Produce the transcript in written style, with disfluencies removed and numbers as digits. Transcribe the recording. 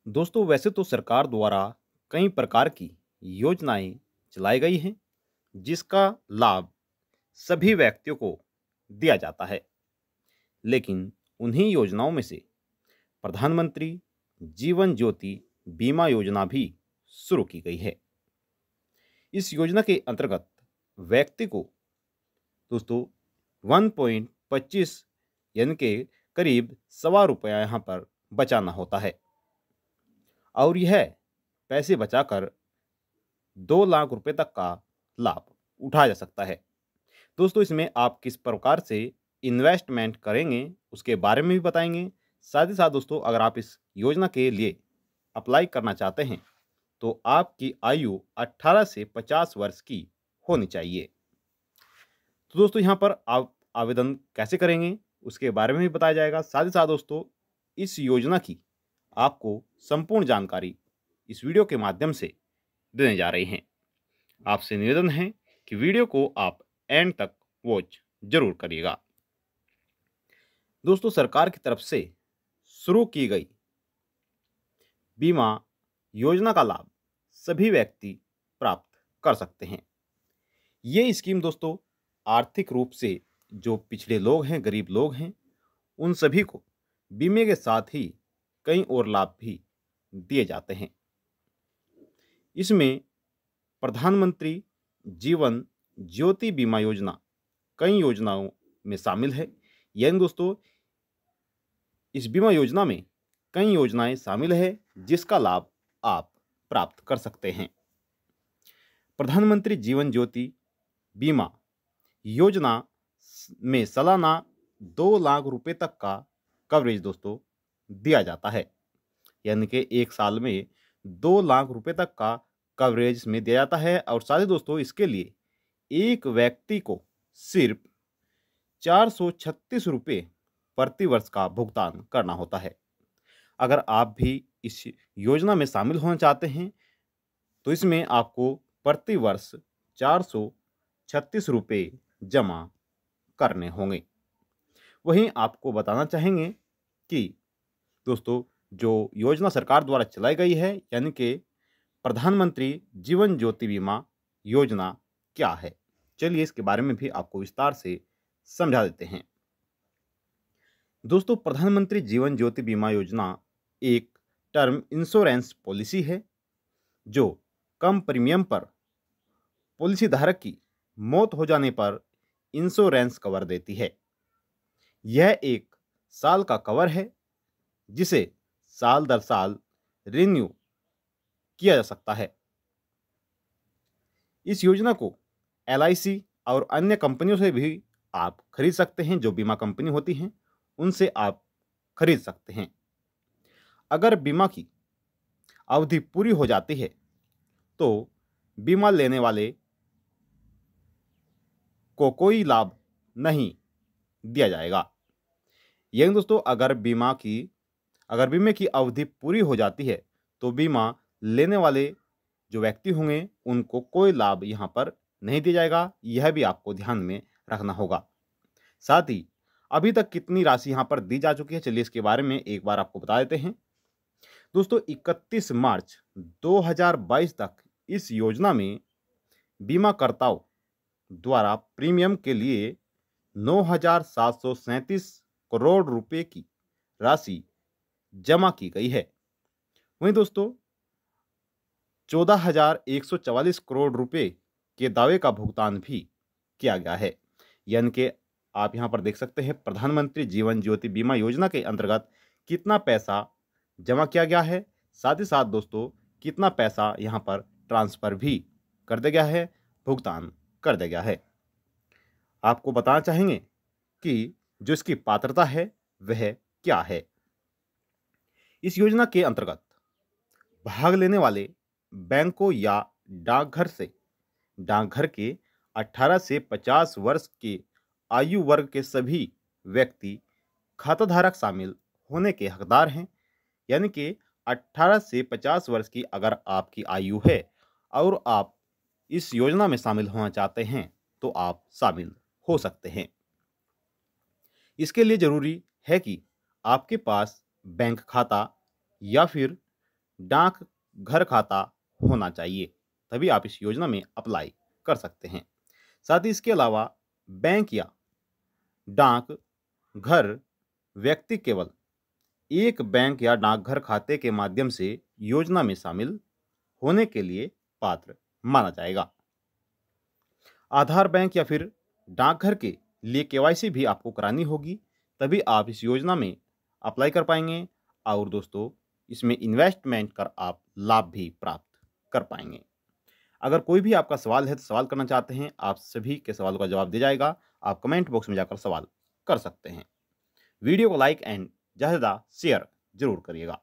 दोस्तों वैसे तो सरकार द्वारा कई प्रकार की योजनाएं चलाई गई हैं जिसका लाभ सभी व्यक्तियों को दिया जाता है। लेकिन उन्हीं योजनाओं में से प्रधानमंत्री जीवन ज्योति बीमा योजना भी शुरू की गई है। इस योजना के अंतर्गत व्यक्ति को दोस्तों 1.25 यानी कि करीब ₹1.25 यहाँ पर बचाना होता है और यह पैसे बचाकर 2 लाख रुपए तक का लाभ उठाया जा सकता है। दोस्तों इसमें आप किस प्रकार से इन्वेस्टमेंट करेंगे उसके बारे में भी बताएंगे। साथ ही साथ दोस्तों अगर आप इस योजना के लिए अप्लाई करना चाहते हैं तो आपकी आयु 18 से 50 वर्ष की होनी चाहिए। तो दोस्तों यहाँ पर आप आवेदन कैसे करेंगे उसके बारे में भी बताया जाएगा। साथ ही साथ दोस्तों इस योजना की आपको संपूर्ण जानकारी इस वीडियो के माध्यम से देने जा रहे हैं। आपसे निवेदन है कि वीडियो को आप एंड तक वॉच जरूर करिएगा। दोस्तों सरकार की तरफ से शुरू की गई बीमा योजना का लाभ सभी व्यक्ति प्राप्त कर सकते हैं। ये स्कीम दोस्तों आर्थिक रूप से जो पिछड़े लोग हैं, गरीब लोग हैं, उन सभी को बीमे के साथ ही कई और लाभ भी दिए जाते हैं। इसमें प्रधानमंत्री जीवन ज्योति बीमा योजना कई योजनाओं में शामिल है। यानी दोस्तों इस बीमा योजना में कई योजनाएं शामिल है जिसका लाभ आप प्राप्त कर सकते हैं। प्रधानमंत्री जीवन ज्योति बीमा योजना में सालाना 2 लाख रुपए तक का कवरेज दोस्तों दिया जाता है। यानी कि एक साल में 2 लाख रुपए तक का कवरेज में दिया जाता है और साथ ही दोस्तों इसके लिए एक व्यक्ति को सिर्फ 436 रुपये प्रति वर्ष का भुगतान करना होता है। अगर आप भी इस योजना में शामिल होना चाहते हैं तो इसमें आपको प्रति वर्ष 436 रुपये जमा करने होंगे। वहीं आपको बताना चाहेंगे कि दोस्तों जो योजना सरकार द्वारा चलाई गई है यानी कि प्रधानमंत्री जीवन ज्योति बीमा योजना क्या है, चलिए इसके बारे में भी आपको विस्तार से समझा देते हैं। दोस्तों प्रधानमंत्री जीवन ज्योति बीमा योजना एक टर्म इंश्योरेंस पॉलिसी है जो कम प्रीमियम पर पॉलिसी धारक की मौत हो जाने पर इंश्योरेंस कवर देती है। यह एक साल का कवर है जिसे साल दर साल रिन्यू किया जा सकता है। इस योजना को LIC और अन्य कंपनियों से भी आप खरीद सकते हैं। जो बीमा कंपनी होती हैं उनसे आप खरीद सकते हैं। अगर बीमा की अवधि पूरी हो जाती है तो बीमा लेने वाले को कोई लाभ नहीं दिया जाएगा। यही दोस्तों अगर बीमे की अवधि पूरी हो जाती है तो बीमा लेने वाले जो व्यक्ति होंगे उनको कोई लाभ यहाँ पर नहीं दिया जाएगा। यह भी आपको ध्यान में रखना होगा। साथ ही अभी तक कितनी राशि यहाँ पर दी जा चुकी है, चलिए इसके बारे में एक बार आपको बता देते हैं। दोस्तों 31 मार्च 2022 तक इस योजना में बीमाकर्ताओं द्वारा प्रीमियम के लिए 9,737 करोड़ रुपए की राशि जमा की गई है। वहीं दोस्तों 14,144 करोड़ रुपए के दावे का भुगतान भी किया गया है। यानी कि आप यहाँ पर देख सकते हैं प्रधानमंत्री जीवन ज्योति बीमा योजना के अंतर्गत कितना पैसा जमा किया गया है, साथ ही साथ दोस्तों कितना पैसा यहाँ पर ट्रांसफ़र भी कर दिया गया है, भुगतान कर दिया गया है। आपको बताना चाहेंगे कि जो इसकी पात्रता है वह क्या है। इस योजना के अंतर्गत भाग लेने वाले बैंकों या डाकघर के 18 से 50 वर्ष के आयु वर्ग के सभी व्यक्ति खाताधारक शामिल होने के हकदार हैं। यानी कि 18 से 50 वर्ष की अगर आपकी आयु है और आप इस योजना में शामिल होना चाहते हैं तो आप शामिल हो सकते हैं। इसके लिए जरूरी है कि आपके पास बैंक खाता या फिर डाक घर खाता होना चाहिए, तभी आप इस योजना में अप्लाई कर सकते हैं। साथ ही इसके अलावा बैंक या डाक घर व्यक्ति केवल एक बैंक या डाकघर खाते के माध्यम से योजना में शामिल होने के लिए पात्र माना जाएगा। आधार बैंक या फिर डाकघर के लिए केवाईसी भी आपको करानी होगी, तभी आप इस योजना में अप्लाई कर पाएंगे और दोस्तों इसमें इन्वेस्टमेंट कर आप लाभ भी प्राप्त कर पाएंगे। अगर कोई भी आपका सवाल है तो सवाल करना चाहते हैं, आप सभी के सवालों का जवाब दिया जाएगा। आप कमेंट बॉक्स में जाकर सवाल कर सकते हैं। वीडियो को लाइक एंड ज़्यादा शेयर जरूर करिएगा।